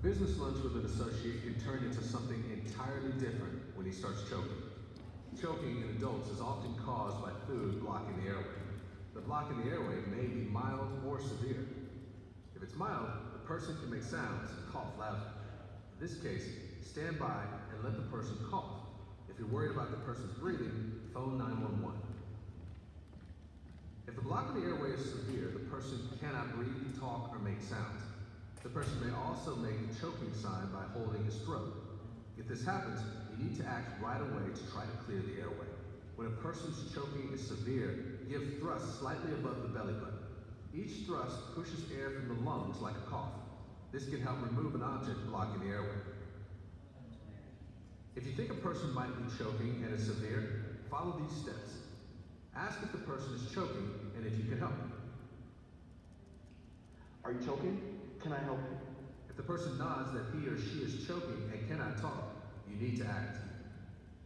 business lunch with an associate can turn into something entirely different when he starts choking. Choking in adults is often caused by food blocking the airway. The block in the airway may be mild or severe. If it's mild, the person can make sounds and cough loudly. In this case, stand by and let the person cough. If you're worried about the person's breathing, phone 911. If the block in the airway is severe, the person cannot breathe, talk, or make sounds. The person may also make the choking sign by holding his throat. If this happens, you need to act right away to try to clear the airway. When a person's choking is severe, give thrusts slightly above the belly button. Each thrust pushes air from the lungs like a cough. This can help remove an object blocking the airway. If you think a person might be choking and is severe, follow these steps. Ask if the person is choking and if you can help. Are you choking? Can I help you? If the person nods that he or she is choking and cannot talk, you need to act.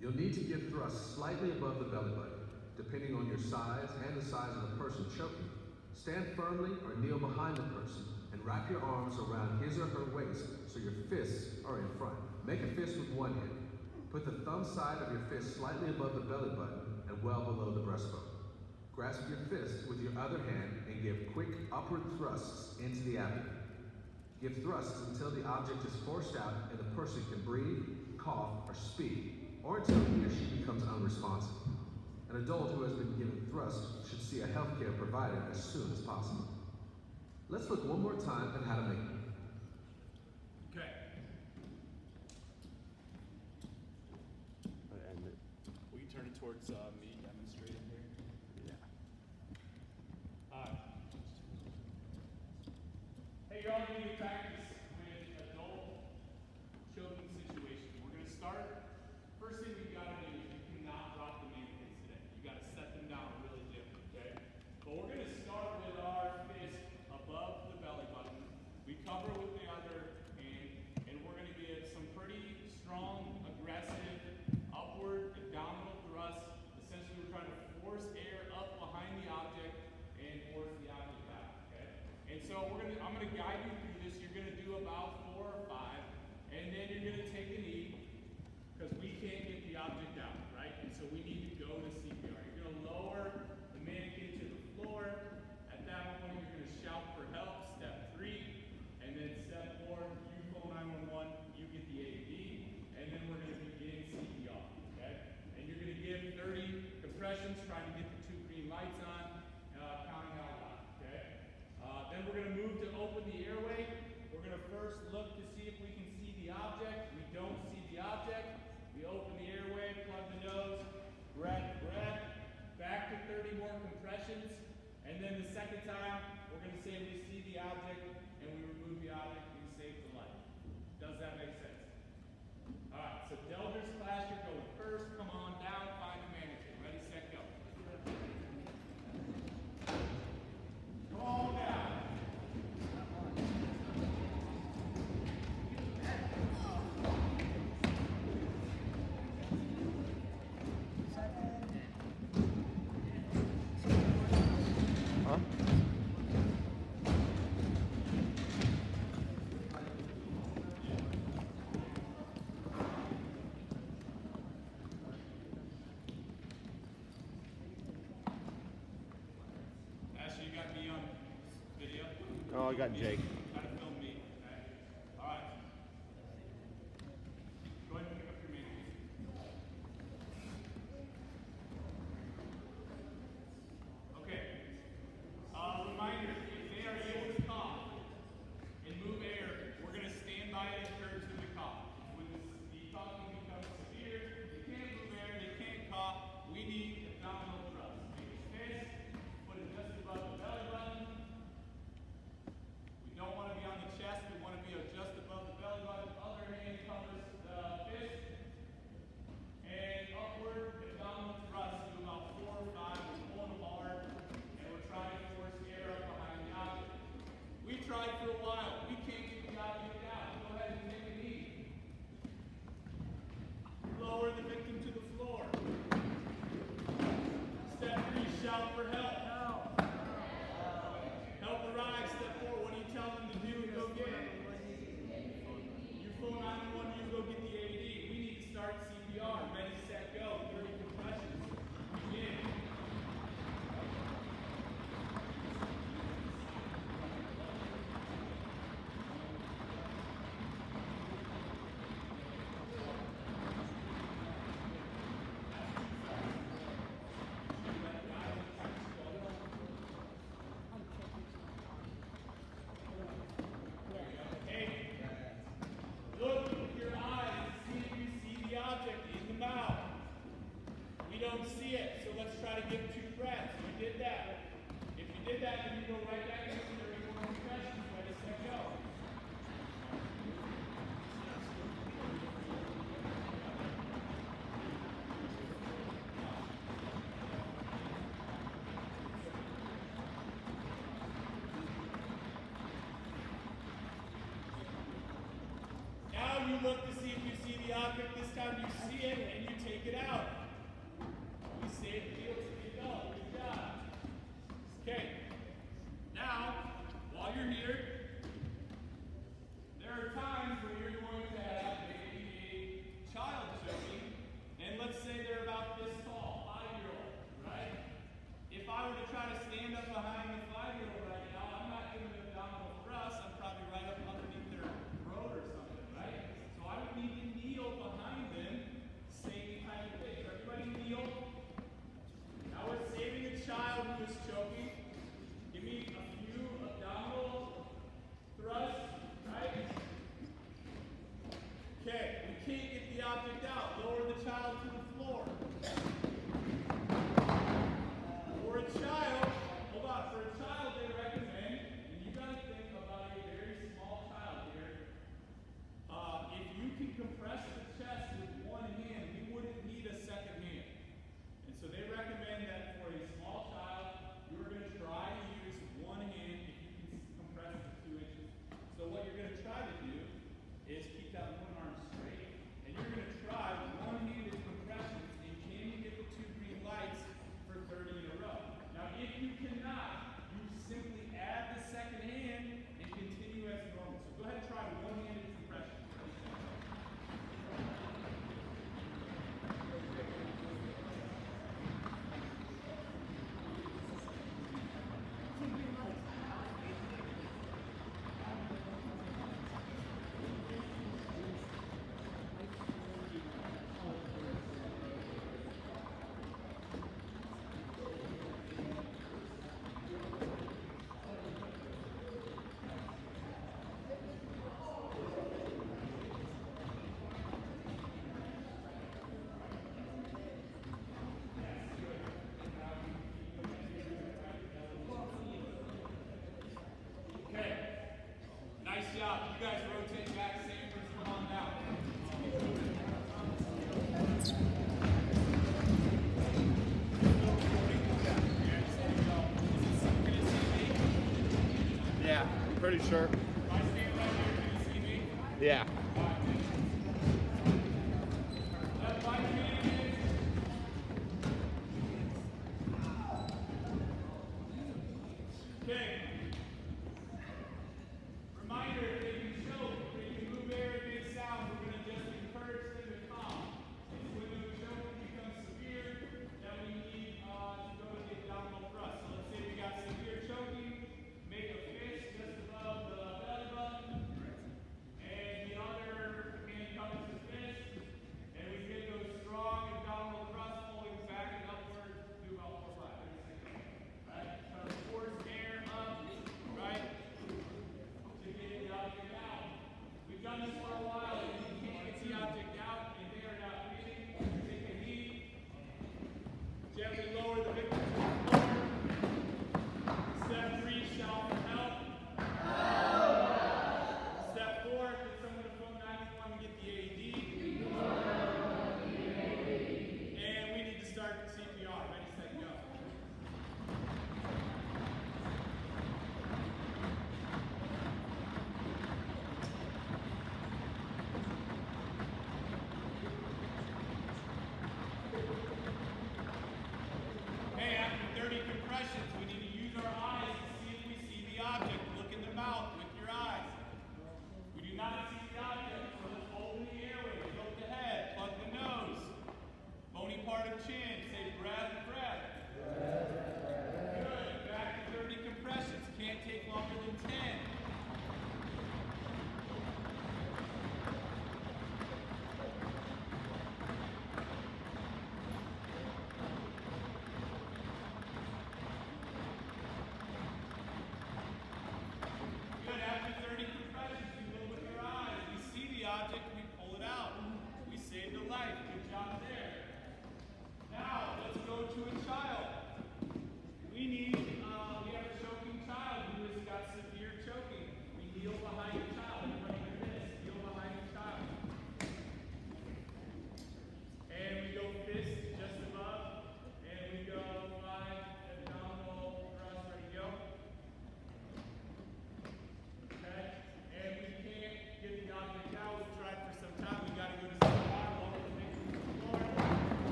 You'll need to give thrusts slightly above the belly button, depending on your size and the size of the person choking. Stand firmly or kneel behind the person and wrap your arms around his or her waist so your fists are in front. Make a fist with one hand. Put the thumb side of your fist slightly above the belly button and well below the breastbone. Grasp your fist with your other hand and give quick upward thrusts into the abdomen. Give thrusts until the object is forced out and the person can breathe, cough, or speak, or until he or she becomes unresponsive. An adult who has been given thrusts should see a healthcare provider as soon as possible. Let's look one more time at how to make them. Okay. Will you turn it towards me demonstrating here? Yeah. Alright. Hey, you're all going to practice with adult choking situation. We're going to start. First thing we've got to do is you cannot rock the mannequins today. You got to set them down really gently, okay? But we're going to start with our fist above the belly button. We cover with the other hand, and we're going to get some pretty strong, aggressive, upward abdominal thrusts. Essentially, we're trying to force air up behind the object and force the object out, okay? And so I'm going to guide you through this. You're going to do about 4 or 5, and then you're going to take a knee, because we can't get the object out, right? And so we need to go to CPR. You're going to lower the mannequin to the floor. At that point, you're going to shout for help, step 3. And then step 4, you phone 911, you get the AED. And then we're going to begin CPR, okay? And you're going to give 30 compressions, trying to get the 2 green lights on, counting out loud, okay? Then we're going to move to open the airway. We're going to first look to see if we can see the object. We don't see the object. We open the airway, plug the nose, breath, back to 30 more compressions. And then the second time, we're going to say we see the object and we remove the object and we save the life. Does that make sense? All right, so Delder's class, you're going first. Come on down, find the mannequin. Ready, set, go. Come on down. Ashley, you got me on video? Oh, I got Jake. Gotta film me, okay? All right. Go ahead and pick up your mannequin. Okay. Reminder, if they are able to cough and move air, we're going to stand by and encourage them to cough. When the coughing becomes severe, they can't move air, they can't cough, we need abdominal thrust. Make a fist, put it just above the belly button. We don't want don't see it, so let's try to give 2 breaths. You did that. If you did that, then you go right back into 30 more compressions. Ready, set, go. Now you look to see if you see the object. This time you see it and you take it out. You see it, feel it, you go. Good job. Okay. Now, while you're here, there are times where you're going to have maybe a child choking, and let's say they're about this tall, 5-year-old, right? If I were to try to stand up behind the 5-year-old right now, I'm not doing an abdominal thrust. I'm probably right up underneath their throat or something, right? So I would need to kneel behind them, same kind of thing. Everybody kneel. Now we're saving a child who is choking. Give me a few abdominal thrusts, right? Okay, we can't get the object out. Lower the child to the floor. For a child, hold on, for a child they recommend, and you gotta think about a very small child here. If you can compress the chest with one hand, you wouldn't need a second hand. And so they recommend that for a small child, you're going to try to use one hand if you can compress it to 2 inches. So what you're going to try to do is keep that one arm straight, and you're going to try one-handed compressions, and can you get the 2 green lights for 30 in a row? Now, if you cannot, you simply add the second hand and continue as normal. So go ahead and try one-handed compression. Okay. Nice job. You guys rotate back. Sanford, come on down. Yeah, pretty sure. If I stand right here, can you see me? Yeah. Left 5 minutes. Okay. Reminder, if they can choke, if they can move air and make sound, we're going to just encourage them to calm. It's when the choke becomes severe that we need to go to the abdominal thrust. So let's say we got severe choking, make a fist just above the belly button, and the arm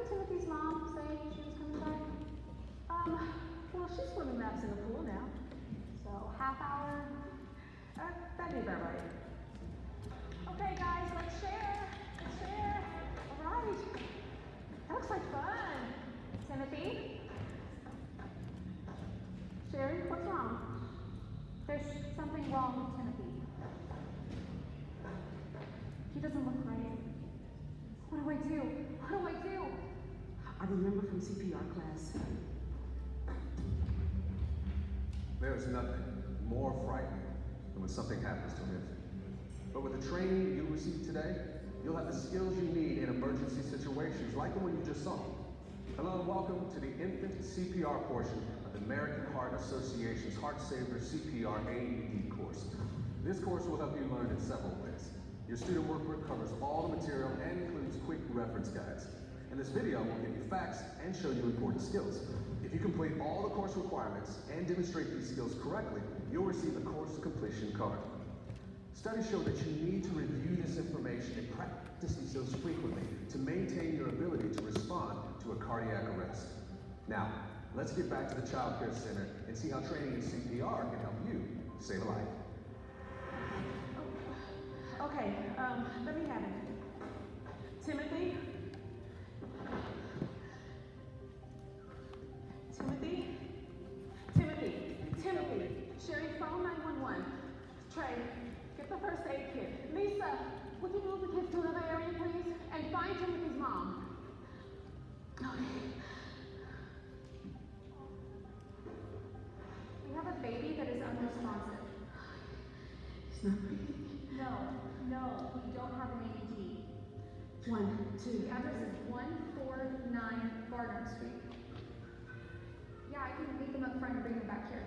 did Timothy's mom say she was coming back? Well, she's swimming laps in the pool now. So, half hour, that'd be about right. Okay, guys, let's share. Let's share. All right. That looks like fun. Timothy? Sherry, what's wrong? There's something wrong with Timothy. He doesn't look right. What do I do? What do I do? I remember from CPR class. There is nothing more frightening than when something happens to an infant. But with the training you'll receive today, you'll have the skills you need in emergency situations like the one you just saw. Hello and welcome to the infant CPR portion of the American Heart Association's Heartsaver CPR AED course. This course will help you learn in several ways. Your student workbook covers all the material and includes quick reference guides. And this video will give you facts and show you important skills. If you complete all the course requirements and demonstrate these skills correctly, you'll receive a course completion card. Studies show that you need to review this information and practice these skills frequently to maintain your ability to respond to a cardiac arrest. Now, let's get back to the Child Care Center and see how training in CPR can help you save a life. Okay, let me have it. Timothy? Timothy? Timothy? Timothy? Sherry, phone 911. Trey, get the first aid kit. Lisa, would you move the kids to another area, please? And find Timothy's mom. Okay. We have a baby that is unresponsive. It's not breathing. No, we don't have an AED. 1, 2. The address is 149 Barnum Street. Yeah, I can meet them up front and bring them back here.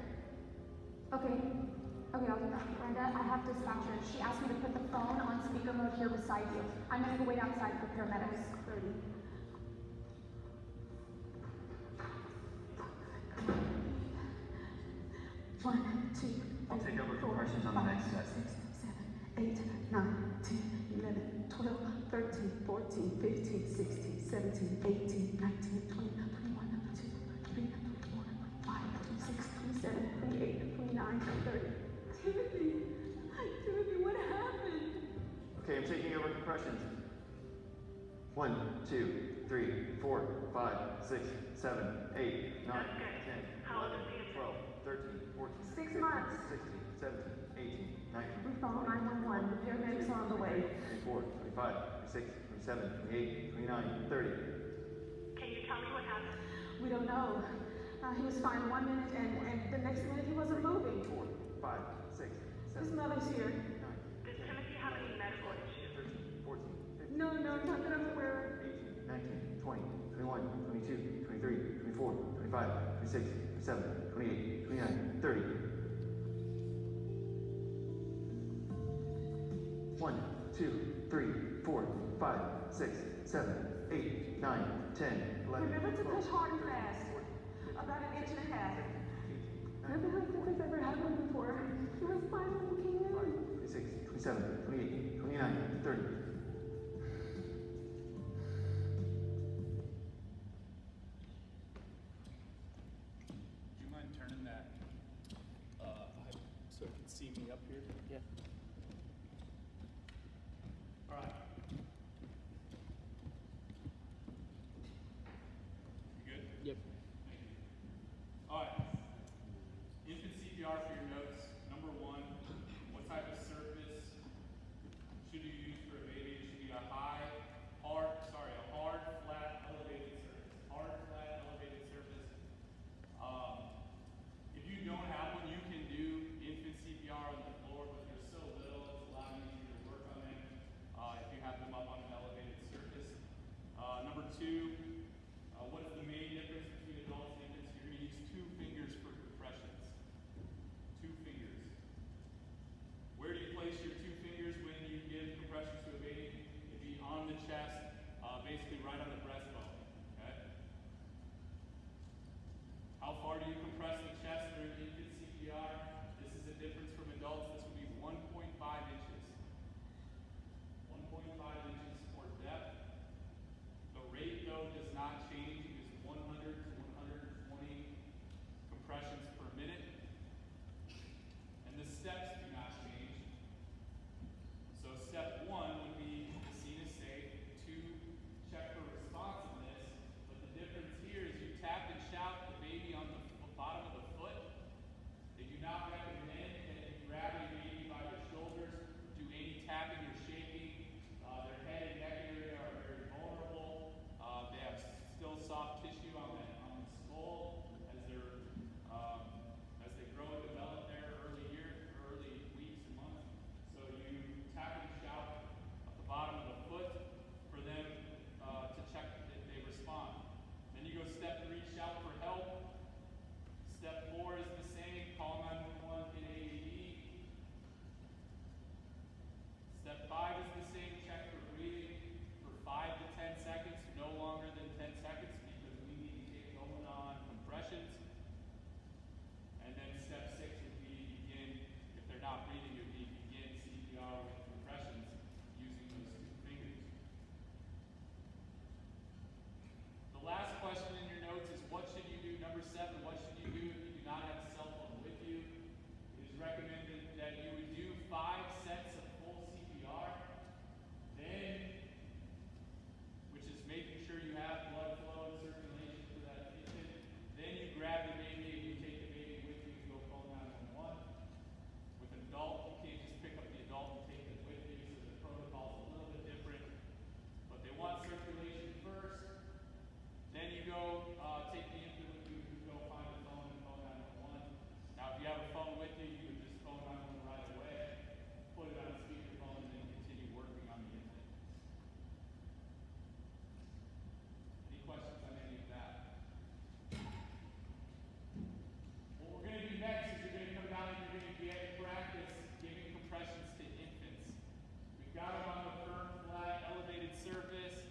Okay, I'll do that. Brenda, I have dispatcher. She asked me to put the phone on speaker mode here beside you. I'm gonna go wait outside for paramedics. 30. One, two. I'll take over for questions on the next set. 6, 7, 8, 9, 10, 11, 12, 13, 14, 15, 16, 17, 18, 19, 20, 21, 22, 23, 24, 25, 26, 27, 28, 29, 30. Timothy, what happened? Okay, I'm taking over for questions. 1, 2, 3, 4, 5, 6, 7, 8, 9, 10, 11, 12, 13, 14, 6 15, months. 16, 17, 18, 19, We phone 911. The paramedics are on the way. 24, 25, 26, 27, 28, 29, 30. Can you tell me what happened? We don't know. He was fine 1 minute and the next minute he wasn't moving. 4, 5, 6, His 7, mother's here. 9, Does Timothy have any medical issues? 13, 14, 15, No, not that I'm aware 18, 19, 20, 21, 22, 23, 24, 25, 26, 27, 28, 29, 30. 1, 2, 3, 4, 5, 6, 7, 8, 9, 10, 11, Remember to 12, push hard and 13, fast. 14, 15, About an inch and a half. 18, Never had this ever happened before. He was fine when we came in. 26, 27, 28, 29, 30. Do you mind turning that so you can see me up here? Yeah. All right. You good? Yep. Thank you. All right. Infant CPR for your notes. Number 1, what type of surface should you use for a baby? It should be a hard, flat, elevated surface. Hard, flat, elevated surface. If you don't have one, you can do infant CPR on the floor, but they're so little, it's a lot easier to work on them if you have them up on an elevated surface. Number 2, what is the main difference between Number 7, what should you do if you do not have a cell phone with you? It is recommended that you would do 5 sets of full CPR, then, which is making sure you have blood flow and circulation for that infant. Then you grab the baby and you take the baby with you and go call 911. With an adult, you can't just pick up the adult and take them with you, so the protocol's a little bit different. But they want circulation first. Then you go take the infant with you, you go find a phone and call 911. Now, if you have a phone with you, you would just call 911 right away, put it on speakerphone, and then continue working on the infant. Any questions on any of that? What we're going to do next is you're going to come down and you're going to get practice giving compressions to infants. We've got them on the firm, flat, elevated surface.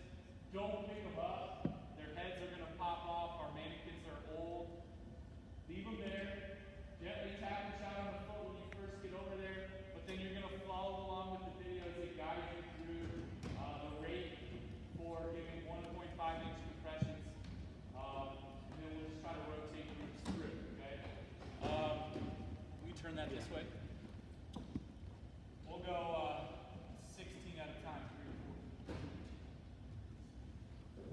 Don't pick them up. Their heads are going to pop off. Our mannequins are old. Leave them there. Gently tap and shout on the foot when you first get over there. But then you're going to follow along with the video as it guides you through the rate for giving 1.5-inch compressions. And then we'll just try to rotate groups through, okay? We turn that this way. We'll go 16 at a time, 3 or 4.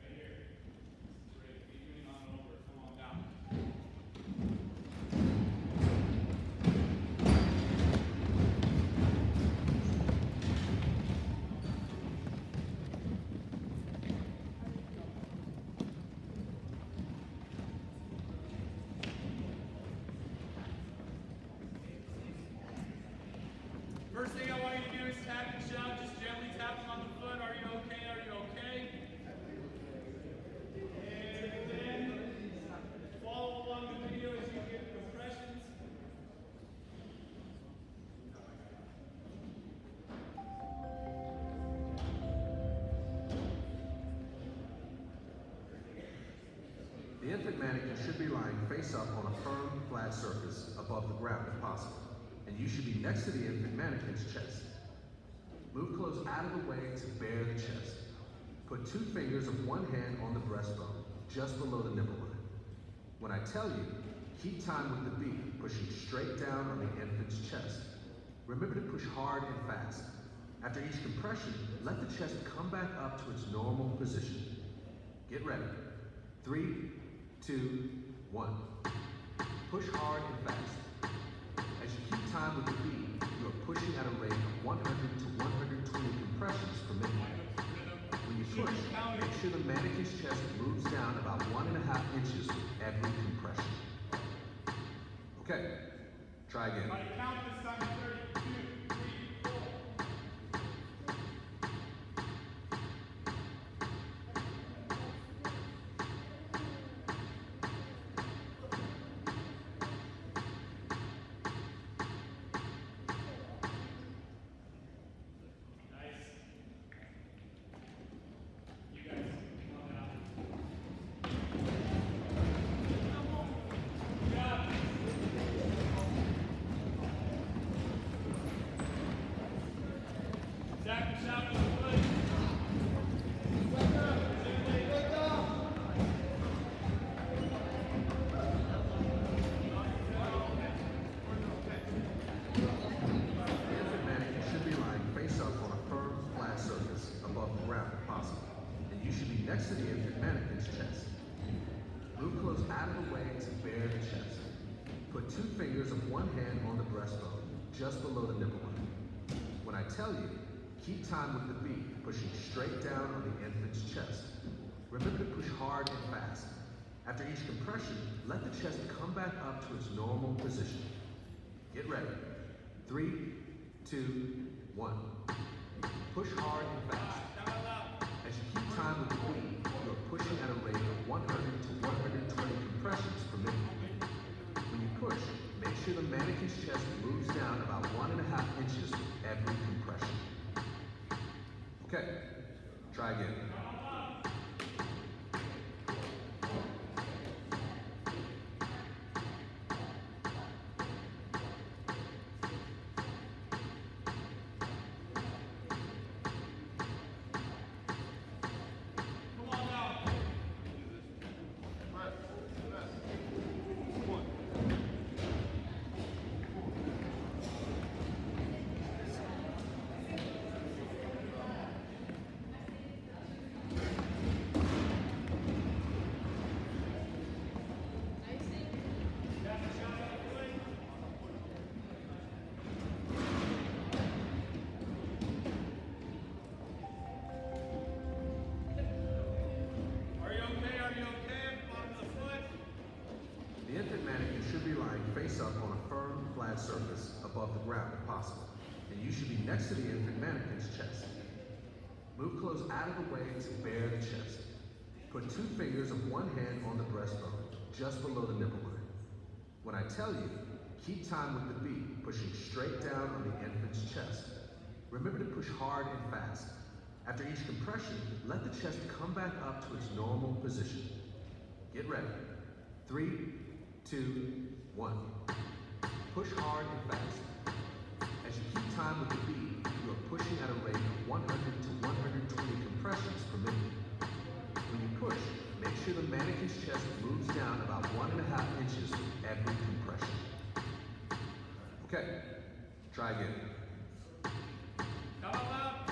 Right here. Great. Keep moving on over. Come on down. First thing I want you to do is tap and shout. Just gently tap them on the foot. Are you okay? Are you okay? And then follow along the video as you give compressions. The infant mannequin should be lying face up on a firm, flat surface above the ground if possible, and you should be next to the infant mannequin's chest. Move clothes out of the way to bare the chest. Put 2 fingers of one hand on the breastbone, just below the nipple line. When I tell you, keep time with the beat, pushing straight down on the infant's chest. Remember to push hard and fast. After each compression, let the chest come back up to its normal position. Get ready. 3, 2, 1. Push hard and fast. As you keep time with the beat, you are pushing at a rate of 100 to 120 compressions per minute. When you push, make sure the mannequin's chest moves down about 1.5 inches with every compression. Okay, try again. Try to count this time. 32, 3, 4. Nice. You guys, come on out. Good job. Tap and shout on the foot. The infant mannequin should be lying face up on a firm, flat surface above the ground if possible, and you should be next to the infant mannequin's chest. Move clothes out of the way to bare the chest. Put 2 fingers of one hand on the breastbone, just below the nipple line. When I tell you, keep time with the beat, pushing straight down on the infant's chest. Remember to push hard and fast. After each compression, let the chest come back up to its normal position. Get ready. 3, 2, 1. Push hard and fast. As you keep time with the beat, you are pushing at a rate of 100 to 120 compressions per minute. When you push, make sure the mannequin's chest moves down about 1.5 inches with every compression. Okay, try again. Come on now. face up on a firm, flat surface above the ground if possible, and you should be next to the infant mannequin's chest. Move clothes out of the way to bare the chest. Put 2 fingers of one hand on the breastbone, just below the nipple line. When I tell you, keep time with the beat, pushing straight down on the infant's chest. Remember to push hard and fast. After each compression, let the chest come back up to its normal position. Get ready. 3, 2, 1. Push hard and fast. As you keep time with the beat, you are pushing at a rate of 100 to 120 compressions per minute. When you push, make sure the mannequin's chest moves down about 1.5 inches with every compression. Okay, try again. Come on up.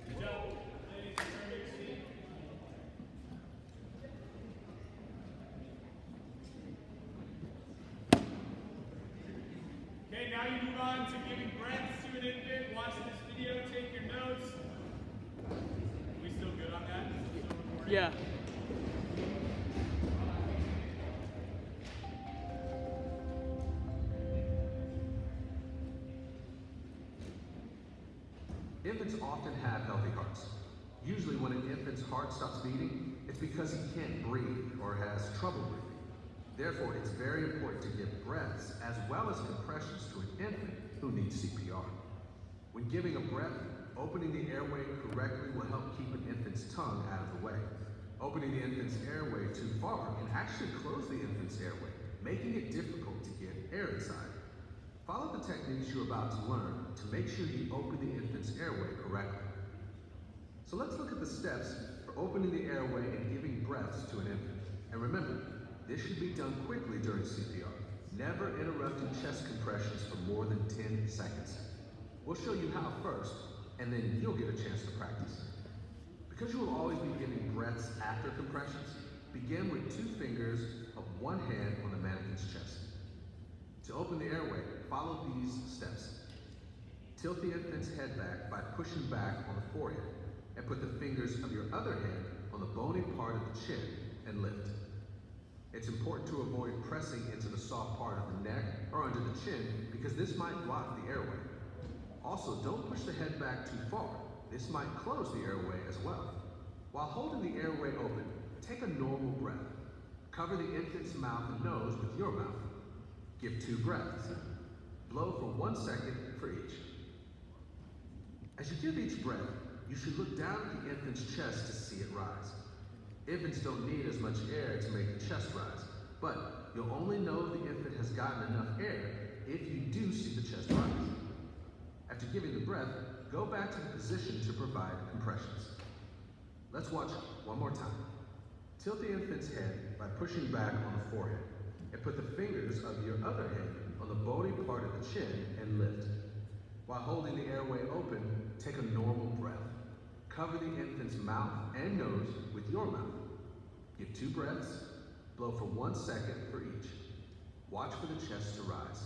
Good job. Ladies, return to your seat. Okay, now you move on to giving breaths to an infant. Watch this video, take your notes. We still good on that? Still recording? Yeah. Infants often have healthy hearts. Usually when an infant's heart stops beating, it's because he can't breathe or has trouble breathing. Therefore, it's very important to give breaths as well as compressions to an infant who needs CPR. When giving a breath, opening the airway correctly will help keep an infant's tongue out of the way. Opening the infant's airway too far can actually close the infant's airway, making it difficult to get air inside. Follow the techniques you're about to learn to make sure you open the infant's airway correctly. So let's look at the steps for opening the airway and giving breaths to an infant. And remember, this should be done quickly during CPR, never interrupting chest compressions for more than 10 seconds. We'll show you how first, and then you'll get a chance to practice. Because you will always be giving breaths after compressions, begin with 2 fingers of one hand on the mannequin's chest. To open the airway, follow these steps. Tilt the infant's head back by pushing back on the forehead, and put the fingers of your other hand on the bony part of the chin and lift. It's important to avoid pressing into the soft part of the neck or under the chin because this might block the airway. Also, don't push the head back too far. This might close the airway as well. While holding the airway open, take a normal breath. Cover the infant's mouth and nose with your mouth. Give 2 breaths. Blow for 1 second for each. As you give each breath, you should look down at the infant's chest to see it rise. Infants don't need as much air to make the chest rise, but you'll only know the infant has gotten enough air if you do see the chest rise. After giving the breath, go back to the position to provide compressions. Let's watch one more time. Tilt the infant's head by pushing back on the forehead, and put the fingers of your other hand on the bony part of the chin and lift. While holding the airway open, take a normal breath. Cover the infant's mouth and nose with your mouth. Give 2 breaths. Blow for 1 second for each. Watch for the chest to rise.